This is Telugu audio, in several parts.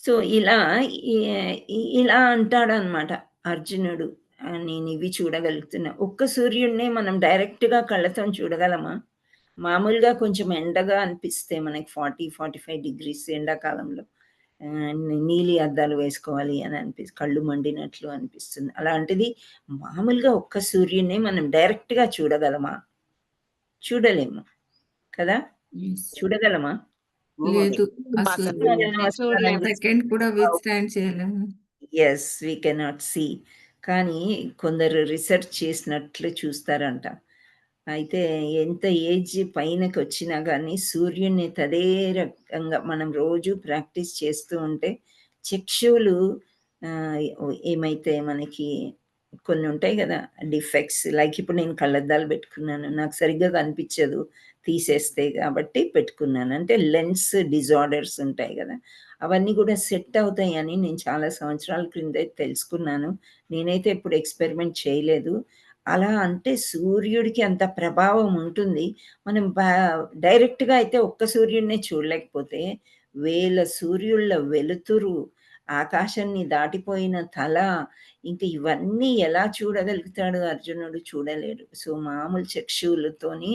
సో, ఇలా ఈ ఇలా అంటాడనమాట అర్జునుడు. నేనివి చూడగలుగుతున్నా. ఒక్క సూర్యుడినే మనం డైరెక్ట్‌గా కళ్ళతోని చూడగలమా? మామూలుగా కొంచెం ఎండగా అనిపిస్తే మనకి 40, 45 డిగ్రీస్ ఎండాకాలంలో నీలి అద్దాలు వేసుకోవాలి అని కళ్ళు మండినట్లు అనిపిస్తుంది. అలాంటిది మామూలుగా ఒక్క సూర్యుడినే మనం డైరెక్ట్‌గా చూడగలమా? చూడలేము. కదా! యెస్. చూడగలమా? లేదు. అసలు సూర్య నమస్కారం చూడలేము. సెకండ్ కూడా విత్‌స్టాండ్ చేయలేము. యెస్. We cannot see. కానీ కొందరు రిసర్చ్ చేసినట్లు చూస్తారంట. అయితే ఎంత ఏజ్ పైనకొచ్చినా గానీ సూర్యుడిని తదేరకంగా మనం రోజు ప్రాక్టీస్ చేస్తూ ఉంటే చక్షువులు ఏమైతే మనకి కొన్ని ఉంటాయి గదా! డిఫెక్ట్స్ లైక్ ఇప్పుడు నేను కళ్ళద్దాలు పెట్టుకున్నాను. నాకు సరిగ్గా కనిపించదు తీసేస్తే గాబట్టి పెట్టుకున్నాను. అంటే లెన్స్ డిజార్డర్స్ ఉంటాయి గదా! అవన్నీ గూడా సెట్ అవుతాయని నేను చాలా సంవత్సరాల క్రిందే తెలుసుకున్నాను. నేనైతే ఎప్పుడు ఎక్స్‌పెరిమెంట్ చేయలేదు. అలా అంటే సూర్యుడికి అంత ప్రభావం ఉంటుంది. మనం డైరెక్ట్‌గా అయితే ఒక్క సూర్యుడినే చూడలేకపోతే, వేల సూర్యుళ్ళ వెలుతురు, ఆకాశాన్ని దాటిపోయిన తల, ఇంక ఇవన్నీ ఎలా చూడగలుగుతాడు అర్జునుడు? చూడలేడు. సో, మామూలు చక్షువులతోని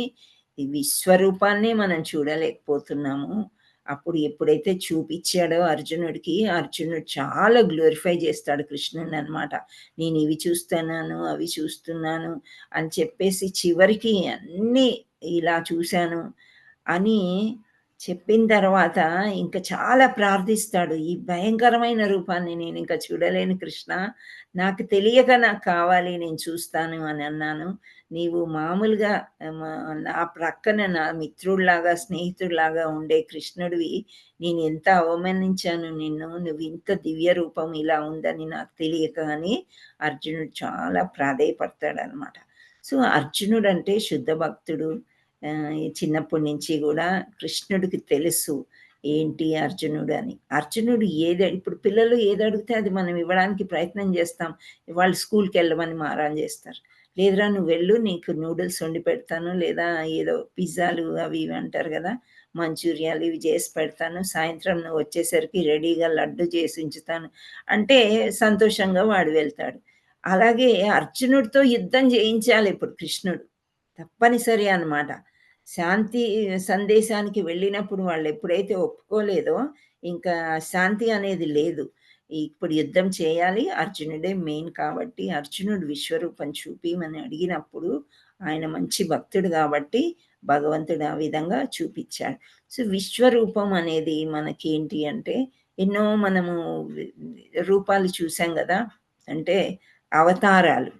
ఈ విశ్వరూపాన్నే మనం చూడలేకపోతున్నాము. అప్పుడు ఎప్పుడైతే చూపిచ్చాడో అర్జునుడికి, అర్జునుడు చాలా గ్లోరిఫై చేస్తాడు కృష్ణుడిననమాట. నేనివి చూస్తున్నాను, అవి చూస్తున్నాను అని చెప్పేసి చివరికి అన్నీ ఇలా చూశాను అని చెప్పిన తర్వాత ఇంక చాలా ప్రార్థిస్తాడు. ఈ భయంకరమైన రూపాన్ని నేనింక చూడలేను కృష్ణ. నాకు తెలియక నాకు కావాలి నేను చూస్తాను అని అన్నాను. నీవు మామూలుగా మ నా ప్రక్కన నా మిత్రుడిలాగా, స్నేహితుడిలాగా ఉండే కృష్ణుడివి నేనెంత అవమానించాను నిన్ను. నువ్వింత దివ్య రూపం ఇలా ఉందని నాకు తెలియక అని అర్జునుడు చాలా ప్రాధేయపడతాడనమాట. సో, అర్జునుడంటే శుద్ధ భక్తుడు. చిన్నప్పటి నుంచి గూడా కృష్ణుడికి తెలుసు ఏంటి అర్జునుడు అని. అర్జునుడు ఇప్పుడు పిల్లలు ఏదడిగితే అది మనం ఇవ్వడానికి ప్రయత్నం జేస్తాం. వాళ్ళు స్కూల్‌కెళ్ళమని మారం జేస్తారు. లేదురా నువ్వెళ్ళు నీకు నూడిల్స్ వండి పెడతాను. లేదా ఏదో పిజ్జాలు అవి ఇవి అంటారు గదా! మంచూరియాలు ఇవి జేసి పెడతాను. సాయంత్రం నువ్వొచ్చేసరికి రెడీగా లడ్డు జేసి ఉంచుతాను. అంటే సంతోషంగా వాడు వెళ్తాడు. అలాగే అర్జునుడితో యుద్ధం జేయించాలిప్పుడు కృష్ణుడు. తప్పనిసరి అన్నమాట. శాంతి సందేశానికి వెళ్ళినప్పుడు వాళ్ళెప్పుడైతే ఒప్పుకోలేదో, ఇంకా శాంతి అనేది లేదు. ఇప్పుడు యుద్ధం చేయాలి. అర్జునుడే మెయిన్ కాబట్టి, అర్జునుడు విశ్వరూపం చూపియమని అడిగినప్పుడు, ఆయన మంచి భక్తుడు గాబట్టి, భగవంతుడు ఆ విధంగా చూపిచ్చాడు. సో, విశ్వరూపం అనేది మనకేంటి అంటే, ఎన్నో మనము వి రూపాలు చూసాం గదా! అంటే అవతారాలు.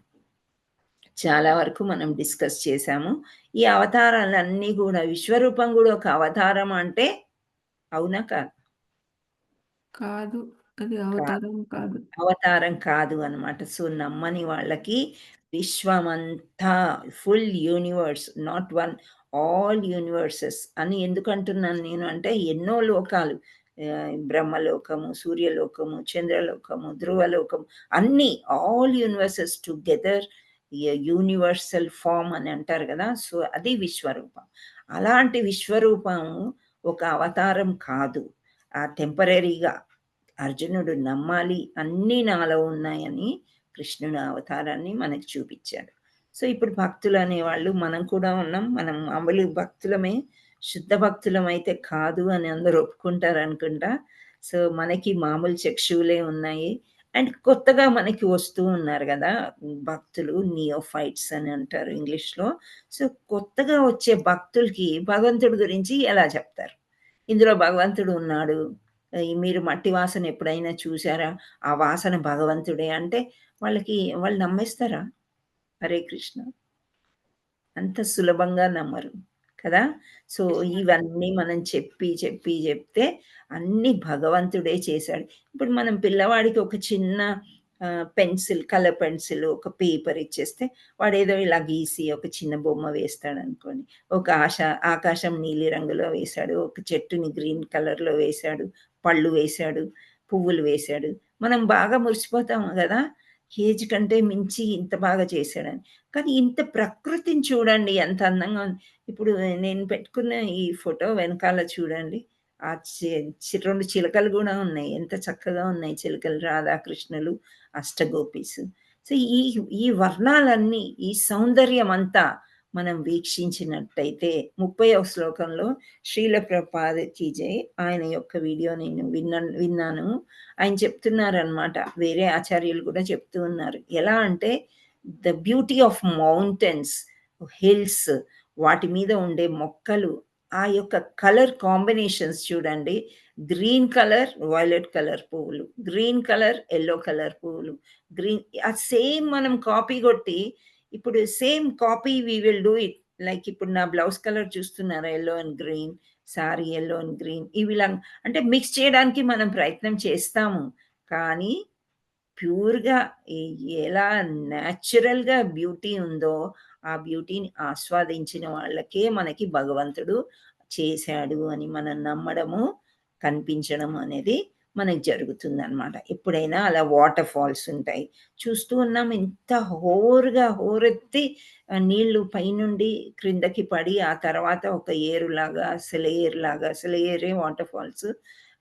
చాలా వరకు మనం డిస్కస్ చేశాము. ఈ అవతారాలన్నీ గూడా విశ్వరూపం గూడా ఒక అవతారం అంటే అవునా? కాదా? కాదు. అది కాదు. అవతారం కాదు. అవతారం కాదు అనమాట. సో, నమ్మని వాళ్ళకి విశ్వమంతా full universe not one all universes అని ఎందుకంటున్నాను నేను అంటే ఎన్నో లోకాలు బ్రహ్మలోకము, సూర్యలోకము, చంద్రలోకము, ధ్రువలోకం అన్నీ all universes together universal form అని అంటారు గదా! సో, అది విశ్వరూపం. అలాంటి విశ్వరూపం ఒక అవతారం కాదు. టెంపరరీగా అర్జునుడు నమ్మాలి అన్నీ నాలో ఉన్నాయని కృష్ణుడు అవతారాన్ని మనకు చూపిచ్చాడు. సో, ఇప్పుడు భక్తులనేవాళ్ళు మనం కూడా ఉన్నాం. మనం మామూలు భక్తులమే. శుద్ధ భక్తులమైతే కాదు అని అందరూ ఒప్పుకుంటారనుకుంటా. సో, మనకి మామూలు చక్షువులే ఉన్నాయి. అండ్ కొత్తగా మనకి వస్తూ ఉన్నారు గదా! భక్తులు నియోఫైట్స్ అని అంటారు ఇంగ్లీష్‌లో. సో, కొత్తగా వచ్చే భక్తులకి భగవంతుడి గురించి ఎలా చెప్తారు? ఇందులో భగవంతుడు ఉన్నాడు. మీరు మట్టి వాసన ఎప్పుడైనా చూసారా? ఆ వాసన భగవంతుడే అంటే వాళ్ళు నమ్మేస్తారా? హరే కృష్ణ. అంత సులభంగా నమ్మరు. కదా! సో, ఇవన్నీ మనం చెప్తే అన్నీ భగవంతుడే చేశాడు. ఇప్పుడు మనం పిల్లవాడికి ఒక చిన్న కలర్ పెన్సిల్, ఒక పేపర్ ఇచ్చేస్తే వాడేదో ఇలా గీసి ఒక చిన్న బొమ్మ వేస్తాడనుకోండి. ఒక ఆకాశం నీలి రంగులో వేశాడు. ఒక చెట్టుని గ్రీన్ కలర్‌లో వేశాడు. పళ్ళు వేశాడు. పువ్వులు వేశాడు. మనం బాగా మురిసిపోతాం గదా! ఏజ్ కంటే మించి ఇంత బాగా చేశాడని. కానీ ఇంత ప్రకృతిని చూడండి ఎంత అందంగా ఉంది. ఇప్పుడు నేను పెట్టుకున్న ఈ ఫోటో వెనకాల చూడండి. ఆ 2 చిలకలు గూడా ఉన్నాయి. ఎంత చక్కగా ఉన్నాయి చిలకలు రాధాకృష్ణులు, అష్టగోపీస్. సో, ఈ ఈ వర్ణాలన్నీ, ఈ సౌందర్యమంతా మనం వీక్షించినట్టయితే 30వ శ్లోకంలో శ్రీల ప్రభుపాద కీ జై ఆయన యొక్క వీడియో నేను విన్నాను. ఆయన చెప్తున్నారనమాట. వేరే ఆచార్యులు కూడా చెప్తూ ఉన్నారు. ఎలా అంటే the beauty of mountains, hills, వాటి మీద ఉండే మొక్కలు, ఆ యొక్క కలర్ కాంబినేషన్స్ చూడండి. గ్రీన్ కలర్, వైలెట్ కలర్ పువ్వులు, గ్రీన్ కలర్, యెల్లో కలర్ పువ్వులు, గ్రీన్ సేమ్ మనం కాపీ కొట్టి ఇప్పుడు same copy we will do it. Like ఇప్పుడు నా బ్లౌజ్ కలర్ చూస్తున్నారా, yellow and green, sorry yellow and green, ఇవిలా అంటే మిక్స్ చేయడానికి మనం ప్రయత్నం చేస్తాము. కానీ ప్యూర్‌గా ఎలా న్యాచురల్‌గా బ్యూటీ ఉందో, ఆ బ్యూటీని ఆస్వాదించిన వాళ్ళకే మనకి భగవంతుడు చేశాడు అని మనం నమ్మడము, కనిపించడం అనేది మనకు జరుగుతుందనమాట. ఎప్పుడైనా అలా వాటర్ ఫాల్స్ ఉంటాయి. చూస్తూ ఉన్నాం ఎంత హోరెత్తి నీళ్లు పైనుండి క్రిందకి పడి, ఆ తర్వాత ఒక ఏరులాగా, సెలయేరే వాటర్ ఫాల్స్.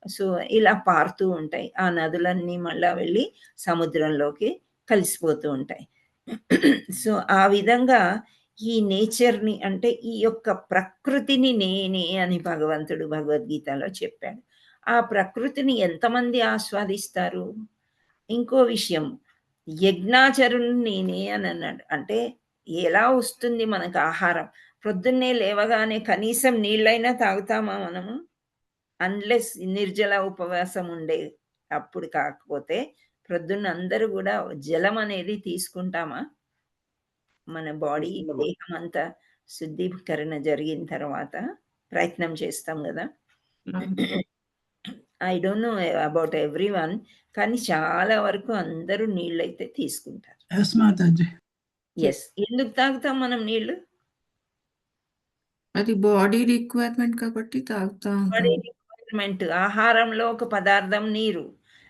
సో, ఇలా పారుతూ ఉంటాయి. ఆ నదులన్నీ మళ్ళా వెళ్ళి సముద్రంలోకి కలిసిపోతూ ఉంటాయి. సో, ఆ విధంగా ఈ నేచర్‌ని, అంటే ఈ యొక్క ప్రకృతిని నేనే అని భగవంతుడు భగవద్గీతలో చెప్పాడు. ఆ ప్రకృతిని ఎంతమంది ఆస్వాదిస్తారు? ఇంకో విషయం, యజ్ఞాచరులు నేనే అని అన్నాడు. అంటే ఎలా వస్తుంది మనకు ఆహారం? ప్రొద్దున్నే లేవగానే కనీసం నీళ్ళైనా తాగుతామా మనము? అన్‌లెస్ నిర్జల ఉపవాసం ఉండే అప్పుడు కాకపోతే, ప్రొద్దున్న అందరూ గూడా జలం అనేది తీసుకుంటామా? మన బాడీ, తీసుకున్నాము. దేహమంతా శుద్ధీకరణ జరిగిన తర్వాత ప్రయత్నం చేస్తాం గదా! I don't know about everyone, కానీ చాలా వరకు అందరూ నీళ్ళైతే తీసుకుంటారు. యెస్ మాతాజీ. యెస్. ఎందుకు తాగుతాం మనం నీళ్ళు? అది బాడీ రిక్వైర్మెంట్ కాబట్టి తాగుతా బాడీ ఉంటాం. రిక్వైర్మెంట్, ఆహారంలో ఒక పదార్థం నీరు.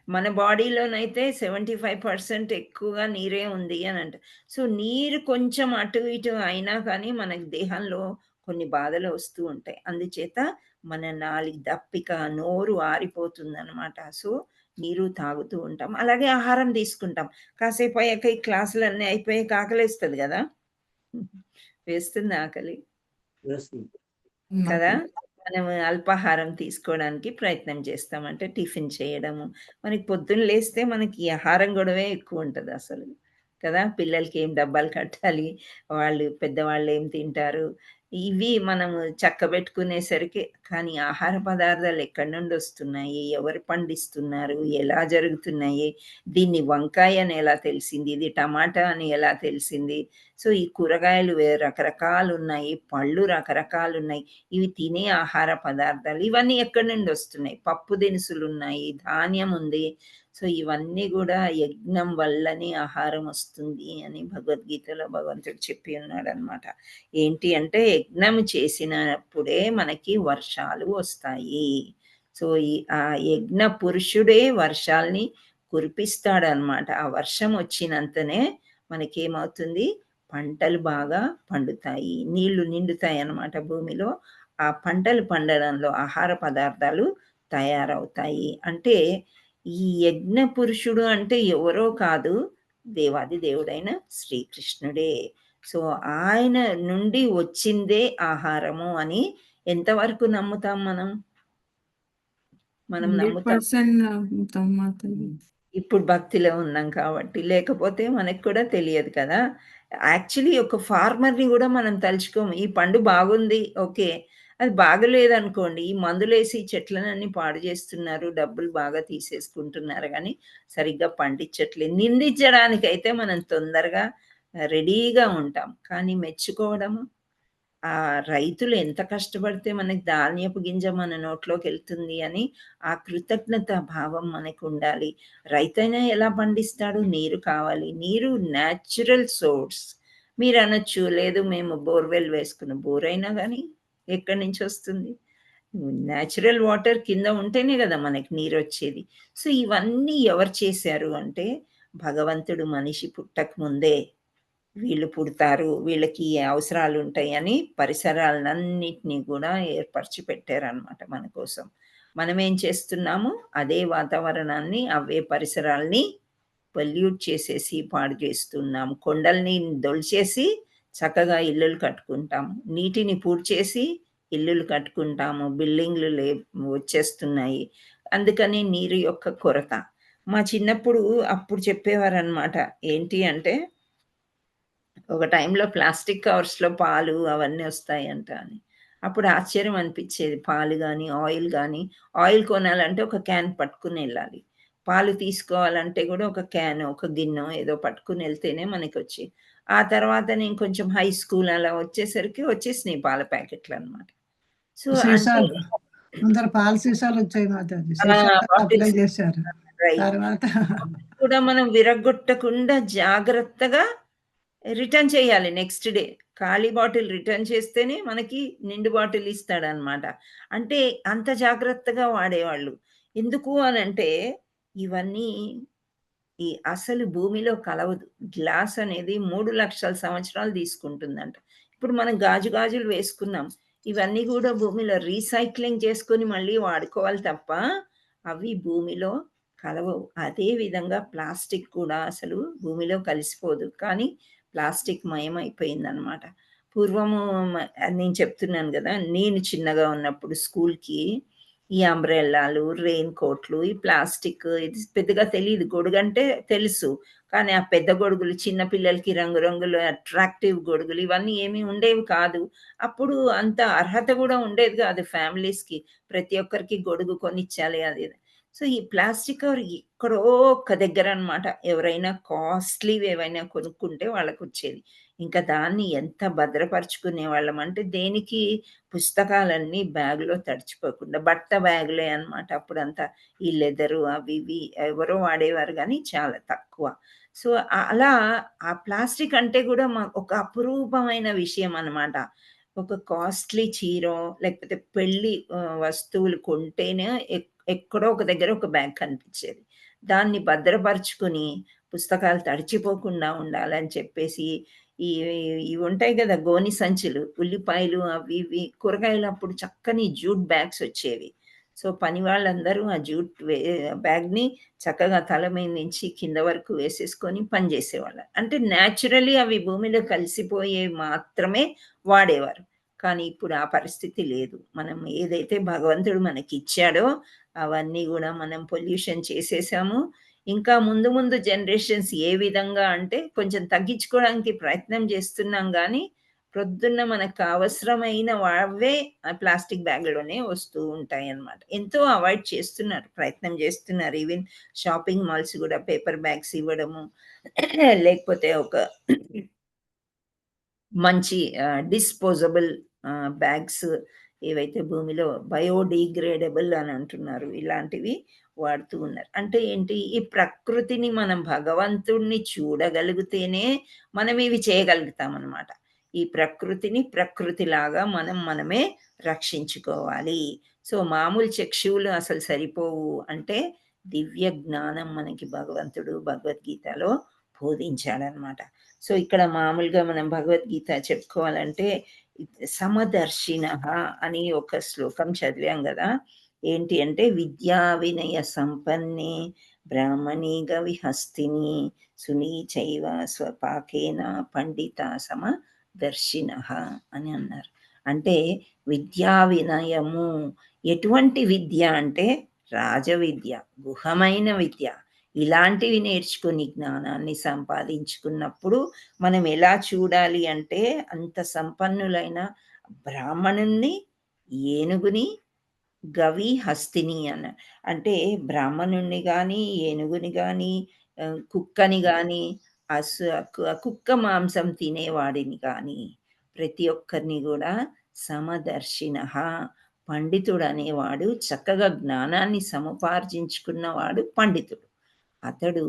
మన బాడీలోనైతే 75% ఎక్కువగా నీరే ఉంది అనంట. సో, నీరు కొంచెం అటు ఇటు అయినా కానీ మనకి దేహంలో కొన్ని బాధలు వస్తూ ఉంటాయి. అందుచేత మన నాలుక దప్పిక, నోరు ఆరిపోతుందనమాట. సో, నీరు తాగుతూ ఉంటాం. అలాగే ఆహారం తీసుకుంటాం. కాసేపయ్యాక ఈ క్లాసులన్నీ అయిపోయాక ఆకలేస్తది గదా! వేస్తుందా ఆకలి? వేస్తుంది. కదా! నాకు మనం అల్పాహారం తీసుకోవడానికి ప్రయత్నం చేస్తాం. అంటే టిఫిన్ చేయడము. మనకి పొద్దున్న లేస్తే మనకి ఆహారం గొడవే ఎక్కువుంటదసలు. కదా! పిల్లలకేం డబ్బాలు కట్టాలి, వాళ్ళు పెద్దవాళ్ళేం తింటారు, ఇవి మనము చక్కబెట్టుకునేసరికి, కానీ ఆహార పదార్థాలు ఎక్కడి నుండొస్తున్నాయి, ఎవరు పండిస్తున్నారు, ఎలా జరుగుతున్నాయి, దీన్ని వంకాయ అని ఎలా తెలిసింది, ఇది టమాటా అని ఎలా తెలిసింది. సో, ఈ కూరగాయలు రకరకాలున్నాయి, పళ్ళు రకరకాలున్నాయి. ఇవి తినే ఆహార పదార్థాలు. ఇవన్నీ ఎక్కడి నుండొస్తున్నాయి? పప్పు దినుసులున్నాయి, ధాన్యం ఉంది. సో, ఇవన్నీ గూడా యజ్ఞం వల్లనే ఆహారం వస్తుంది అని భగవద్గీతలో భగవంతుడు చెప్పి ఉన్నాడనమాట. ఏంటి అంటే యజ్ఞం చేసినప్పుడే మనకి వర్షాలు వస్తాయి. సో, ఆ యజ్ఞ పురుషుడే వర్షాల్ని కురిపిస్తాడనమాట. ఆ వర్షం వచ్చినంతనే మనకేమవుతుంది? పంటలు బాగా పండుతాయి. నీళ్లు నిండుతాయన్నమాట భూమిలో. ఆ పంటలు పండడంలో ఆహార పదార్థాలు తయారవుతాయి. అంటే ఈ యజ్ఞ పురుషుడు అంటే ఎవరో కాదు, దేవాది దేవుడైన శ్రీకృష్ణుడే. సో, ఆయన నుండి వచ్చిందే ఆహారము అని ఎంతవరకు నమ్ముతాం మనం? మనం నమ్ముతాం. 100% నమ్ముతాం మాతాజీ. ఇప్పుడు భక్తిలో ఉన్నాం కాబట్టి. లేకపోతే మనకు కూడా తెలియదు కదా! యాక్చువల్లీ ఒక ఫార్మర్‌ని గూడా మనం తలుచుకోము. ఈ పండు బాగుంది. ఓకే. అది బాగలేదనుకోండి, ఈ మందులేసి చెట్లనన్నీ పాడు జేస్తున్నారు. డబ్బులు బాగా తీసేసుకుంటున్నారు గానీ, సరిగ్గా పండించట్లేదు. నిందించడానికైతే మనం తొందరగా రెడీగా ఉంటాం. కానీ మెచ్చుకోవడము, ఆ రైతులు ఎంత కష్టపడితే మనకి ధాన్యపు గింజ మన నోట్లోకెళ్తుంది అని ఆ కృతజ్ఞత భావం మనకుండాలి. రైతైనా ఎలా పండిస్తాడు? నీరు కావాలి. నీరు న్యాచురల్ సోర్స్. మీరనొచ్చు, లేదు మేము బోర్‌వెల్ వేసుకున్నాం. బోరైనా గానీ ఎక్కడి నుంచొస్తుంది? న్యాచురల్ వాటర్ కింద ఉంటేనే గదా మనకి నీరొచ్చేది. సో, ఇవన్నీ ఎవరు చేశారు అంటే, భగవంతుడు మనిషి పుట్టక ముందే వీళ్ళు పుడతారు, వీళ్ళకి ఈ అవసరాలుంటాయని పరిసరాలన్నిటిని గూడా ఏర్పరిచి పెట్టారనమాట మన కోసం. మనమేం చేస్తున్నాము, అదే వాతావరణాన్ని, అవే పరిసరాల్ని పొల్యూట్ చేసేసి పాడు చేస్తున్నాం. కొండల్ని దొలిచేసి చక్కగా ఇల్లులు కట్టుకుంటాము. నీటిని పూడ్చేసి ఇల్లులు కట్టుకుంటాము. బిల్డింగ్‌లు వచ్చేస్తున్నాయి. అందుకని నీరు యొక్క కొరత. మా చిన్నప్పుడు అప్పుడు చెప్పేవారనమాట. ఏంటి అంటే, ఒక టైంలో ప్లాస్టిక్ కవర్స్‌లో పాలు అవన్నీ వస్తాయంట అని. అప్పుడు ఆశ్చర్యం అనిపిచ్చేది. పాలు గాని, ఆయిల్ కొనాలంటే ఒక క్యాన్ పట్టుకొనెళ్ళాలి. పాలు తీసుకోవాలంటే గూడా ఒక క్యానో, ఒక గిన్నో ఏదో పట్టుకొనెళ్తేనే మనకొచ్చేయి. ఆ తర్వాత నేను కొంచెం హై స్కూల్ అలా వచ్చేసరికి వచ్చేసినాయి పాల ప్యాకెట్లనమాట. సో, అంటే సీసాలు. ముందర పాల సీసాలొచ్చాయి మాతాజీ. ఆ! సీసాలు అప్లై బాటిల్స్ చేశారు. రైట్. తర్వాత కూడా మనం విరగ్గొట్టకుండా జాగ్రత్తగా రిటర్న్ చేయాలి నెక్స్ట్ డే. ఖాళీ బాటిల్ రిటర్న్ చేస్తేనే మనకి నిండు బాటిల్ ఇస్తాడనమాట. అంటే అంత జాగ్రత్తగా వాడేవాళ్ళు. ఎందుకు అనంటే ఇవన్నీ అసలు భూమిలో కలవదు. గ్లాస్ అనేది 3,00,000 సంవత్సరాలు తీసుకుంటుందంట. ఇప్పుడు మనం గాజులు వేసుకున్నాం. ఇవన్నీ గూడా భూమిలో రీసైక్లింగ్ చేసుకొని మళ్ళీ వాడుకోవాలి తప్ప, అవి భూమిలో కలవవు. అదే విధంగా ప్లాస్టిక్ కూడా అసలు భూమిలో కలిసిపోదు. కానీ ప్లాస్టిక్ మయమైపోయిందనమాట. పూర్వము మ నేను చెప్తున్నాను గదా! నేను చిన్నగా ఉన్నప్పుడు స్కూల్‌కి ఈ అంబ్రెల్లాలు, రెయిన్ కోట్లు, ఈ ప్లాస్టిక్ ఇది పెద్దగా తెలీదు. గొడుగంటే తెలుసు. కానీ ఆ పెద్ద గొడుగులు చిన్న పిల్లలకి రంగురంగుల అట్రాక్టివ్ గొడుగులు ఇవన్నీ ఏమి ఉండేవి కాదు. అప్పుడు అంత అర్హత గూడా ఉండేది గాదు ఫ్యామిలీస్‌కి. ప్రతి ఒక్కరికి గొడుగు కొనిచ్చాలి అది ఇది. సో, ఈ ప్లాస్టిక్ కవర్ ఎక్కడో ఒక్క దగ్గరనమాట. ఎవరైనా కాస్ట్‌లీవి ఏవైనా కొనుక్కుంటే వాళ్ళకొచ్చేది. ఇంకా దాన్ని ఎంత భద్రపరుచుకునేవాళ్ళమంటే దేనికి పుస్తకాలన్నీ బ్యాగ్‌లో తడిచిపోకుండా బట్ట బ్యాగులే అన్నమాట అప్పుడంతా. ఈ లెదరు అవి ఇవి ఎవరో వాడేవారు గానీ చాలా తక్కువ. సో, అలా ఆ ప్లాస్టిక్ అంటే గూడా ఒక అపురూపమైన విషయం అన్నమాట. ఒక కాస్ట్‌లీ చీరో లేకపోతే పెళ్లి వస్తువులు కొంటేనే ఎక్కడో ఒక దగ్గర ఒక బ్యాగ్ కనిపిచ్చేది. దాన్ని భద్రపరుచుకొని పుస్తకాలు తడిచిపోకుండా ఉండాలని చెప్పేసి ఈ ఇవి ఉంటాయి గదా! గోని సంచులు, ఉల్లిపాయలు అవి ఇవి కూరగాయలు అప్పుడు చక్కని జూట్ బ్యాగ్స్ వచ్చేవి. సో, పని వాళ్ళందరూ ఆ జూట్ బ్యాగ్‌ని చక్కగా తల మీద నుంచి కింద వరకు వేసేసుకొని పని జేసేవాళ్ళు. అంటే నేచురల్లీ అవి భూమిలో కలిసిపోయేవి మాత్రమే వాడేవారు. కానీ ఇప్పుడు ఆ పరిస్థితి లేదు. మనం ఏదైతే భగవంతుడు మనకిచ్చాడో అవన్నీ గూడా మనం పొల్యూషన్ చేసేసాము. ఇంకా ముందు ముందు జనరేషన్స్ ఏ విధంగా అంటే కొంచెం తగ్గించుకోవడానికి ప్రయత్నం చేస్తున్నాం గానీ, ప్రొద్దున్న మనకు అవసరమైనవే ఆ ప్లాస్టిక్ బ్యాగ్‌లోనే వస్తూ ఉంటాయన్నమాట. ఎంతో అవాయిడ్ చేస్తున్నారు. ప్రయత్నం చేస్తున్నారు. ఈవెన్ షాపింగ్ మాల్స్ గూడా పేపర్ బ్యాగ్స్ ఇవ్వడము, లేకపోతే ఒక మంచి డిస్పోజబుల్ బ్యాగ్స్ ఏవైతే భూమిలో బయోడిగ్రేడబుల్ అని అంటున్నారు. ఇలాంటివి వాడుతూ ఉన్నారు. అంటే ఏంటి? ఈ ప్రకృతిని మనం భగవంతుడిని చూడగలిగితేనే మనం ఇవి చేయగలుగుతామనమాట. ఈ ప్రకృతిని ప్రకృతిలాగా మనమే రక్షించుకోవాలి. సో, మామూలు చక్షువులు అసలు సరిపోవు అంటే దివ్య జ్ఞానం మనకి భగవంతుడు భగవద్గీతలో బోధించాడనమాట. సో, ఇక్కడ మామూలుగా మనం భగవద్గీత చెప్పుకోవాలంటే సమదర్శినః అని ఒక శ్లోకం చదివాం గదా! ఏంటి అంటే విద్యా వినయ సంపన్నే బ్రాహ్మణీ గవిహస్తిని సునీచైవ స్వపాకేన పండితా సమదర్శినః అని అన్నారు. అంటే విద్యా వినయము ఎటువంటి విద్య అంటే రాజవిద్య, గుహమైన విద్య. ఇలాంటివి నేర్చుకొని జ్ఞానాన్ని సంపాదించుకున్నప్పుడు మనం ఎలా చూడాలి అంటే అంత సంపన్నులైన బ్రాహ్మణుణ్ణి, ఏనుగుని, గవి, హస్తిని అంటే బ్రాహ్మణుడిని గాని, ఏనుగుని గాని, కుక్కని గాని, అస్ కుక్క మాంసం తినేవాడిని గాని, ప్రతి ఒక్కరిని గూడా సమదర్శినః పండితుడనేవాడు చక్కగా జ్ఞానాన్ని సముపార్జించుకున్నవాడు పండితుడు. అతడు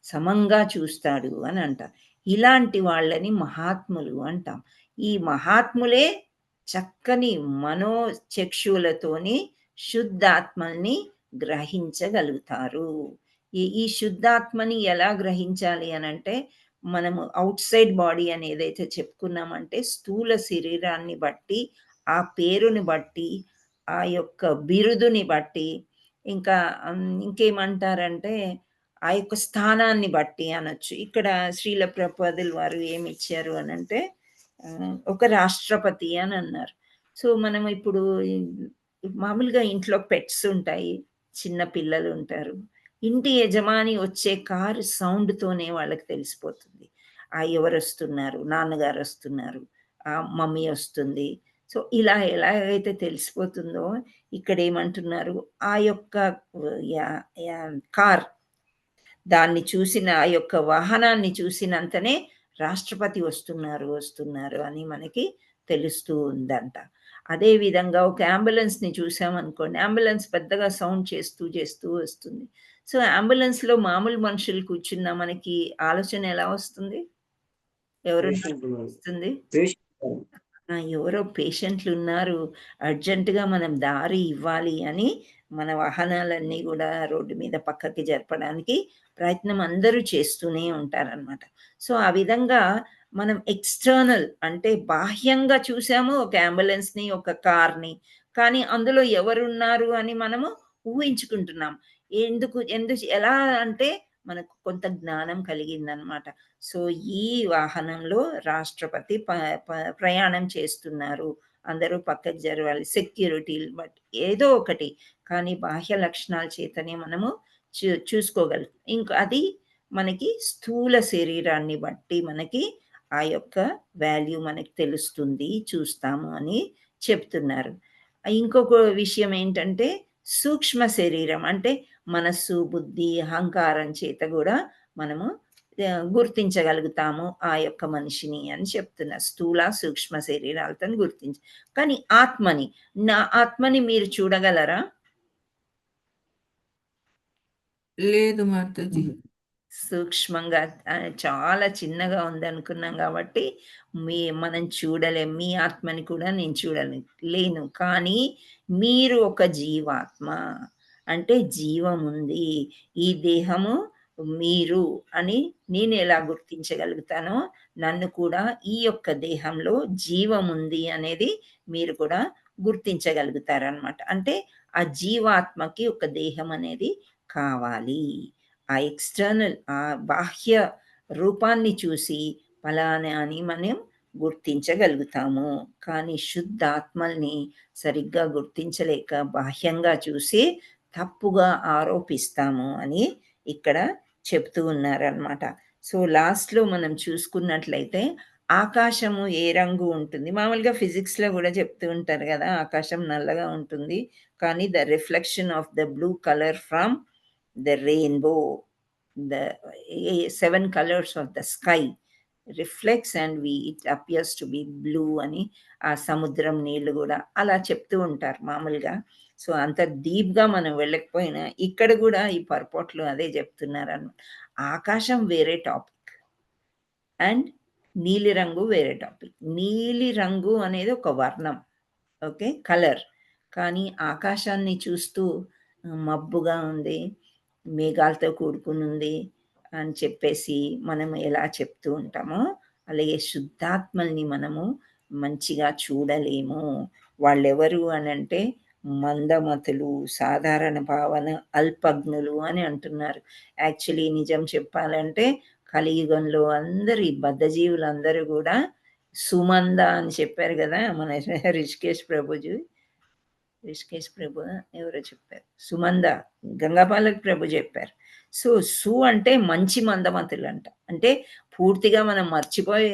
సమంగా చూస్తాడు అని అంటారు. ఇలాంటి వాళ్ళని మహాత్ములు అంటాం. ఈ మహాత్ములే చక్కని మనోచక్షులతోని శుద్ధాత్మల్ని గ్రహించగలుగుతారు. ఈ శుద్ధాత్మని ఎలా గ్రహించాలి అనంటే, మనము ఔట్‌సైడ్ బాడీ అని ఏదైతే చెప్పుకున్నామంటే స్థూల శరీరాన్ని బట్టి, ఆ పేరుని బట్టి, ఆ యొక్క బిరుదుని బట్టి, ఇంకా ఇంకేమంటారంటే ఆ యొక్క స్థానాన్ని బట్టి అనొచ్చు. ఇక్కడ శ్రీల ప్రభుపాదుల వారు ఏమిచ్చారు అనంటే ఒక రాష్ట్రపతి అని అన్నారు. సో, మనం ఇప్పుడు మామూలుగా ఇంట్లో పెట్స్ ఉంటాయి. చిన్న పిల్లలుంటారు. ఇంటి యజమాని వచ్చే కారు సౌండ్‌తోనే వాళ్ళకి తెలిసిపోతుంది. ఎవరొస్తున్నారు, నాన్నగారొస్తున్నారు, మమ్మీ ఒస్తుంది. సో, ఇలా ఎలాగైతే తెలిసిపోతుందో ఇక్కడేమంటున్నారు, ఆ యొక్క యాహ్! కార్ దాన్ని చూసిన ఆ యొక్క వాహనాన్ని చూసినంతనే రాష్ట్రపతి వస్తున్నారు అని మనకి తెలుస్తూ ఉందంట. అదే విధంగా ఒక అంబులెన్స్‌ని చూసామనుకోండి, అంబులెన్స్ పెద్దగా సౌండ్ చేస్తూ వస్తుంది. సో, అంబులెన్స్‌లో మామూలు మనుషులు కూర్చున్నా మనకి ఆలోచన ఎలా వస్తుంది? ఎవరున్నారు పేషెంట్ ఉన్నారు. వస్తుంది? పేషెంట్ ఎవరో పేషెంట్లున్నారు. అర్జెంట్‌గా మనం దారి ఇవ్వాలి అని మన వాహనాలన్నీ గూడా రోడ్డు మీద పక్కకి జరపడానికి ప్రయత్నం అందరూ చేస్తూనే ఉంటారనమాట. సో, ఆ విధంగా మనం ఎక్స్‌టర్నల్ అంటే బాహ్యంగా చూసాము ఒక అంబులెన్స్‌ని, ఒక కార్‌ని. కానీ అందులో ఎవరున్నారు అని మనము ఊహించుకుంటున్నాం. ఎలా అంటే మనకు కొంత జ్ఞానం కలిగిందనమాట. సో, ఈ వాహనంలో రాష్ట్రపతి ప ప ప్రయాణం చేస్తున్నారు. అందరూ పక్కకు జరగాలి. సెక్యూరిటీలు బట్టి ఏదో ఒకటి. కానీ బాహ్య లక్షణాల చేతనే మనము చూసుకోగలం. ఇంకా అది మనకి స్థూల శరీరాన్ని బట్టి మనకి ఆ యొక్క వాల్యూ మనకి తెలుస్తుంది, చూస్తాము అని చెప్తున్నారు. ఇంకొక విషయం ఏంటంటే సూక్ష్మ శరీరం అంటే మనస్సు, బుద్ధి, అహంకారం చేత గూడా మనము గుర్తించగలుగుతాము ఆ యొక్క మనిషిని అని చెప్తున్నారు. స్థూల, సూక్ష్మ శరీరాలతోని కానీ నా ఆత్మని మీరు చూడగలరా? లేదు మాతాజీ. సూక్ష్మంగా చాలా చిన్నగా ఉందనుకున్నాం గాబట్టి, మనం చూడలేం. మీ ఆత్మని కూడా నేను లేను. కానీ మీరు ఒక జీవాత్మ. అంటే జీవముంది. ఈ దేహము మీరు అని నేనెలా గుర్తించగలుగుతానో, నన్ను కూడా ఈ యొక్క దేహంలో జీవముంది అనేది మీరు కూడా గుర్తించగలుగుతారనమాట. అంటే ఆ జీవాత్మకి ఒక దేహం అనేది కావాలి. ఆ ఎక్స్‌టర్నల్ బాహ్య రూపాన్ని చూసి ఫలానా అని మనం గుర్తించగలుగుతాము. కానీ శుద్ధాత్మల్ని సరిగ్గా గుర్తించలేక బాహ్యంగా చూసి తప్పుగా ఆరోపిస్తాము అని ఇక్కడ చెప్తూ ఉన్నారనమాట. సో, లాస్ట్‌లో మనం చూసుకున్నట్లయితే ఆకాశము ఏ రంగు ఉంటుంది? మామూలుగా ఫిజిక్స్‌లో గూడా చెప్తూ ఉంటారు గదా! ఆకాశం నల్లగా ఉంటుంది. కానీ the reflection of the blue colour from the rainbow, the 7 colors of the sky reflects and it appears to be blue అని ఆ సముద్రం నీళ్ళు గూడా అలా చెప్తూ ఉంటారు మామూలుగా. సో, అంత డీప్‌గా మనం వెళ్ళకపోయినా ఇక్కడ గూడా ఈ పరపొట్లు అదే జెప్తున్నారనమాట. ఆకాశం వేరే టాపిక్ అండ్ నీలిరంగు వేరే టాపిక్. నీలి రంగు అనేది ఒక వర్ణం. ఓకే. కలర్. కానీ ఆకాశాన్ని చూస్తూ మబ్బుగా ఉంది, మేఘాలతో కూడుకునుంది అని చెప్పేసి మనం ఎలా చెప్తూ ఉంటామో, అలాగే శుద్ధాత్మల్ని మనము మంచిగా చూడలేము. వాళ్ళెవరు అనంటే మందమతులు, సాధారణ భావన, అల్పజ్ఞులు అని అంటున్నారు. యాక్చువల్లీ నిజం చెప్పాలంటే కలియుగంలో అందరి బద్ధజీవులందరూ గూడా సుమంద అని చెప్పారు గదా! మన రిషికేష్ ప్రభుజీ. రిషికేష్ ప్రభు ఎవరో చెప్పారు. సుమంద గంగాపాలక్ ప్రభు జెప్పారు. సో, అంటే మంచి మందమతులంట. అంటే పూర్తిగా మనం మర్చిపోయి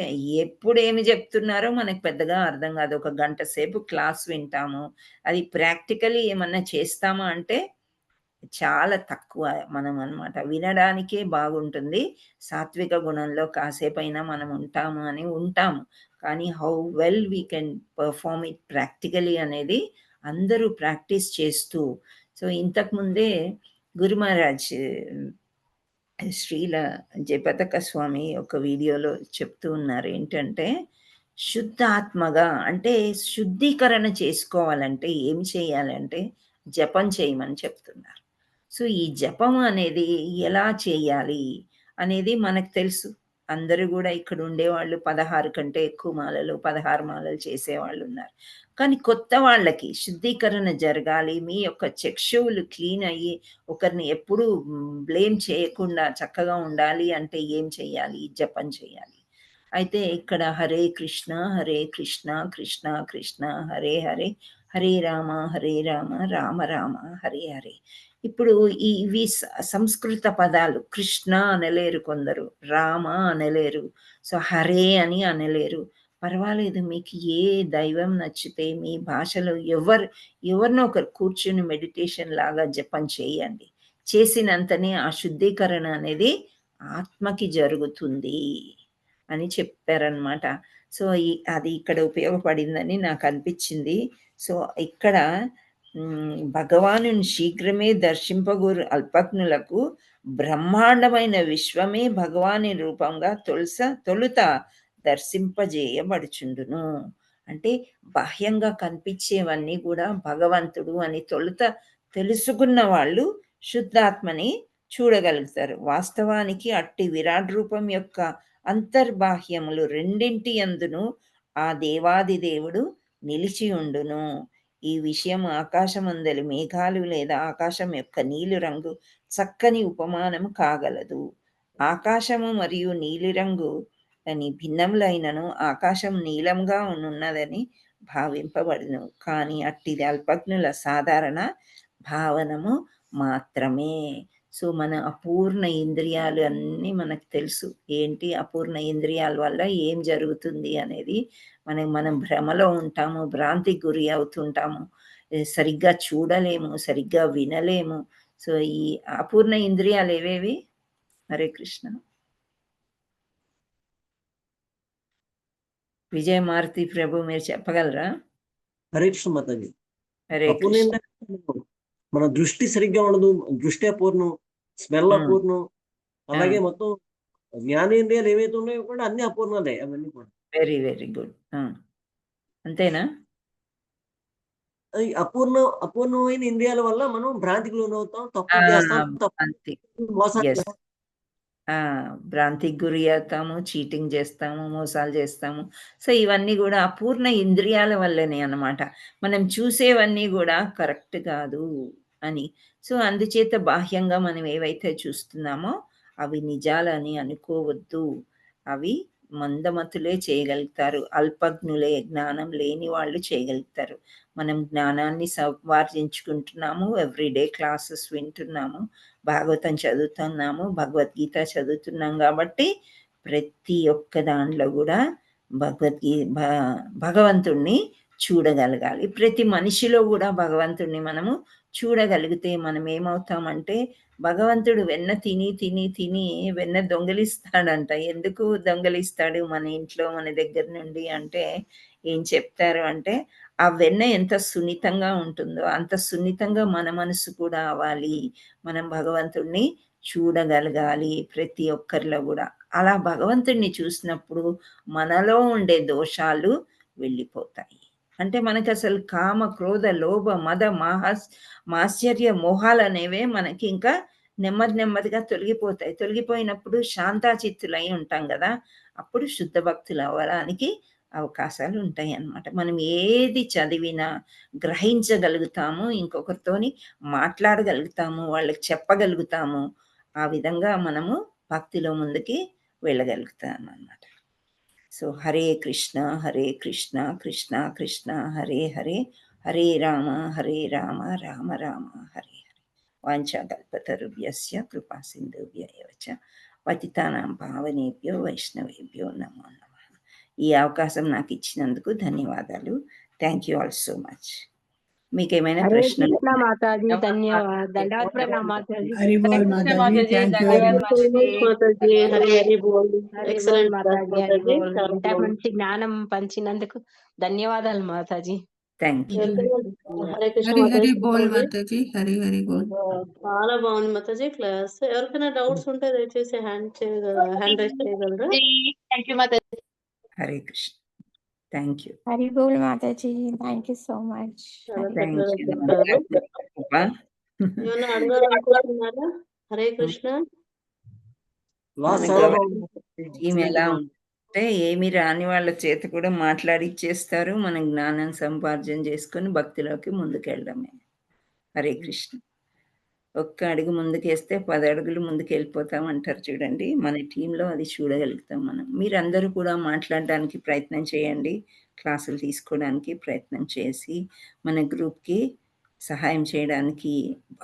ఎప్పుడేమి జెప్తున్నారో మనకు పెద్దగా అర్థం గాదు. ఒక గంట సేపు క్లాస్ వింటాము. అది ప్రాక్టికల్లీ ఏమన్నా చేస్తామా అంటే చాలా తక్కువ మనమనమాట. వినడానికే బాగుంటుంది. సాత్విక గుణంలో కాసేపైనా మనం ఉంటాము అని ఉంటాము. కానీ how well we can perform it practically అనేది అందరూ ప్రాక్టీస్ చేస్తూ సో, ఇంతకుముందే గురు మహారాజ్ శ్రీల జయపతాక స్వామి ఒక వీడియోలో చెప్తూ ఉన్నారు. ఏంటంటే, శుద్ధాత్మగా అంటే శుద్ధీకరణ చేసుకోవాలంటే ఏం చేయాలంటే జపం చేయమని చెప్తున్నారు. సో, ఈ జపం అనేది ఎలా చేయాలి అనేది మనకు తెలుసు. అందరూ గూడా ఇక్కడ ఉండేవాళ్ళు 16 కంటే ఎక్కువ మాలలు, 16 మాలలు చేసేవాళ్ళున్నారు. కానీ కొత్త వాళ్ళకి శుద్ధీకరణ జరగాలి. మీ యొక్క చక్షువులు క్లీన్ అయ్యి, ఒకరిని ఎప్పుడూ బ్లేమ్ చేయకుండా చక్కగా ఉండాలి అంటే ఏం చేయాలి? జపం చేయాలి. అయితే ఇక్కడ హరే కృష్ణ, హరే కృష్ణ, కృష్ణ కృష్ణ హరే హరే, హరే రామ, హరే రామ, రామ రామ హరే హరే. ఇప్పుడు ఇవి సంస్కృత పదాలు. కృష్ణ అనలేరు కొందరు, రామ అనలేరు, సో హరే అని అనలేరు. పర్వాలేదు, మీకు ఏ దైవం నచ్చితే మీ భాషలో ఎవరినో ఒకరు కూర్చుని మెడిటేషన్ లాగా జపం చేయండి. చేసినంతనే ఆ శుద్ధీకరణ అనేది ఆత్మకి జరుగుతుంది అని చెప్పారనమాట. సో అది ఇక్కడ ఉపయోగపడిందని నాకు అనిపించింది. సో ఇక్కడ భగవానుని శీఘ్రమే దర్శింపగోరు అల్పజ్ఞులకు బ్రహ్మాండమైన విశ్వమే భగవాని రూపంగా తొలుత దర్శింపజేయబడుచుండును. అంటే బాహ్యంగా కనిపించేవన్నీ కూడా భగవంతుడు అని తొలుత తెలుసుకున్న వాళ్ళు శుద్ధాత్మని చూడగలుగుతారు. వాస్తవానికి అట్టి విరాట్ రూపం యొక్క అంతర్బాహ్యములు రెండింటి యందును ఆ దేవాది దేవుడు నిలిచి ఉండును. ఈ విషయం ఆకాశమందలి మేఘాలు లేదా ఆకాశం యొక్క నీలి రంగు చక్కని ఉపమానం కాగలదు. ఆకాశము మరియు నీలిరంగు అని భిన్నములైనను ఆకాశం నీలంగా ఉన్నదని భావింపబడును. కానీ అట్టిది అల్పజ్ఞుల సాధారణ భావనము మాత్రమే. సో మన అపూర్ణ ఇంద్రియాలు అన్నీ మనకు తెలుసు. ఏంటి అపూర్ణ ఇంద్రియాల వల్ల ఏం జరుగుతుంది అనేది మనం భ్రమలో ఉంటాము, భ్రాంతికి గురి అవుతుంటాము, సరిగ్గా చూడలేము, సరిగ్గా వినలేము. సో ఈ అపూర్ణ ఇంద్రియాలు ఏవేవి? హరే కృష్ణ. విజయమారుతి ప్రభు మీరు చెప్పగలరా? హరే కృష్ణ మాతాజీ. హరే అపూర్ణ కృష్ణ. ఏంటంటే మన దృష్టి సరిగ్గా ఉండదు, దృష్టి అపూర్ణం, స్మెల్ అపూర్ణం, అలాగే మొత్తం జ్ఞానేంద్రియాలు ఏవైతే ఉన్నాయో కూడా అన్ని అపూర్ణాలే అవన్నీ కూడా. Very very good. అంతేనా? ఈ అపూర్ణమైన ఇంద్రియాల వల్ల మనం భ్రాంతికి లోనవుతాం, తప్పు చేస్తాం, మోసాలు ఎస్, చేస్తాం. భ్రాంతికి గురి అవుతాము, చీటింగ్ చేస్తాము, మోసాలు చేస్తాము. సో ఇవన్నీ కూడా అపూర్ణ ఇంద్రియాల వల్లనే అన్నమాట. మనం చూసేవన్నీ కూడా కరెక్ట్ కాదు అని. సో అందుచేత బాహ్యంగా మనం ఏవైతే చూస్తున్నామో అవి నిజాలని అనుకోవద్దు. అవి మందమతులే చేయగలుగుతారు, అల్పజ్ఞులే, జ్ఞానం లేని వాళ్ళు చేయగలుగుతారు. మనం జ్ఞానాన్ని సంపాదించుకుంటున్నాము, ఎవ్రీడే క్లాసెస్ వింటున్నాము, భాగవతం చదువుతున్నాము, భగవద్గీత చదువుతున్నాం కాబట్టి ప్రతి ఒక్క దాంట్లో కూడా భగవంతుణ్ణి చూడగలగాలి. ప్రతి మనిషిలో కూడా భగవంతుణ్ణి మనము చూడగలిగితే మనం ఏమవుతామంటే, భగవంతుడు వెన్న తిని తిని తిని వెన్న దొంగిలిస్తాడంట. ఎందుకు దొంగిలిస్తాడు మన ఇంట్లో మన దగ్గర నుండి అంటే ఏం చెప్తారు అంటే, ఆ వెన్న ఎంత సున్నితంగా ఉంటుందో అంత సున్నితంగా మన మనసు కూడా అవ్వాలి. మనం భగవంతుణ్ణి చూడగలగాలి ప్రతి ఒక్కరిలో కూడా. అలా భగవంతుణ్ణి చూసినప్పుడు మనలో ఉండే దోషాలు వెళ్ళిపోతాయి. అంటే మనకి అసలు కామ, క్రోధ, లోభ, మద, మాత్సర్య మోహాలు అనేవే మనకి ఇంకా నెమ్మదిగా తొలగిపోతాయి. తొలగిపోయినప్పుడు శాంతాచిత్తులై ఉంటాం కదా, అప్పుడు శుద్ధ భక్తులు అవ్వడానికి అవకాశాలు ఉంటాయి అన్నమాట. మనం ఏది చదివినా గ్రహించగలుగుతాము, ఇంకొకరితోని మాట్లాడగలుగుతాము, వాళ్ళకి చెప్పగలుగుతాము. ఆ విధంగా మనము భక్తిలో ముందుకి వెళ్ళగలుగుతాం అన్నమాట. సో హరే కృష్ణ, హరే కృష్ణ, కృష్ణ కృష్ణ హరే హరే, హరే రామ, హరే రామ, రామ రామ హరే హరే. వాంఛాకల్పతరుభ్యస్య కృపా సింధుభ్య ఏవ చ పతితానాం పావనేభ్యో వైష్ణవేభ్యో నమో నమః. ఈ అవకాశం నాకు ఇచ్చినందుకు ధన్యవాదాలు. Thank you all so much. మీకేమైనా హరే ప్రశ్నలు? కృష్ణ మాతాజీ, ధన్యవాదాలు, దండవత్ ప్రణామం మాతాజీ. హరి బోల్ Mataji, thank you very much. Mataji. Hari Hari బోల్. హరి బోల్ ఎక్సలెంట్ మాతాజీ, హరి మాతాజీ. బోల్. చాలా ఇంత మంచి జ్ఞానం పంచినందుకు ధన్యవాదాలు మాతాజీ. Thank you. హరే కృష్ణ హరి హరి మాతాజీ. బోల్ మాతాజీ, హరి హరి బోల్. చాలా బాగుంది మాతాజీ క్లాస్. ఎవరికైనా డౌట్స్ ఉంటే దయచేసి హ్యాండ్ రైస్ చేయగలరా? Thank you Mataji. Hare Krishna. Thank you. Hari boll Mataji, thank you so much. చాలా థ్యాంక్ చక్కగా యూ. చెప్పారు. ఏమైనా అడగాలనుకుంటున్నారా? హరే కృష్ణ. లాస్ట్ మన చాలా గవర్నమెంట్ బాగుంది. టీమ్ ఎలా ఉంటే ఏమి రాని వాళ్ళ చేత కూడా మాట్లాడిచ్చేస్తారు. మనం జ్ఞానం సంపార్జన చేసుకొని భక్తిలోకి ముందుకెళ్ళడమే. హరే కృష్ణ. ఒక్క అడుగు ముందుకేస్తే 10 అడుగులు ముందుకెళ్ళిపోతాం అంటారు చూడండి. మన టీంలో అది చూడగలుగుతాం మనం. మీరందరూ కూడా మాట్లాడడానికి ప్రయత్నం చేయండి. క్లాసులు తీసుకోవడానికి ప్రయత్నం చేసి మన గ్రూప్‌కి సహాయం చేయడానికి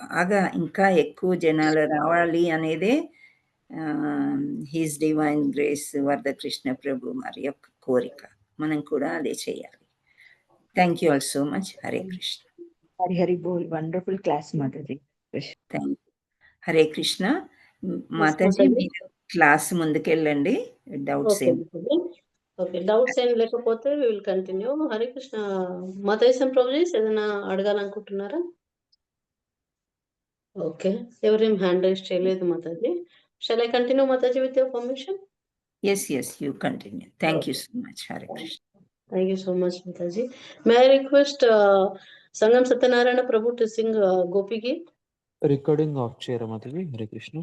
బాగా ఇంకా ఎక్కువ జనాలు రావాలి అనేదే హిస్ డివైన్ గ్రేస్ వరదకృష్ణ ప్రభు వారి యొక్క కోరిక. మనం కూడా అదే చేయాలి. Thank you all so much. Hare Krishna. Hari Hari Bol. Wonderful class, Mataji. Thank you. Hare Krishna. Mataji Mataji. మీరు క్లాస్ ముందుకెళ్ళండి. డౌట్స్ ఓకే ఏం మాతాజీ. ఓకే, డౌట్స్ ఏం లేకపోతే we will continue. Hare Krishna. మాతాజీ ప్రభుజీస్ ఏదైనా అడగాలనుకుంటున్నారా? ఓకే, ఎవరేం హ్యాండ్ రైజ్ చేయలేదు మాతాజీ. షల్ ఐ కంటిన్యూ మాతాజీ with your permission? Yes you continue. Thank you so much. Hare Krishna. Thank you so much, Mataji. May I request Sangam Satyanarayana Prabhu to sing Gopi Geet? Recording of చేయరా మాతాజీ? హరే కృష్ణ.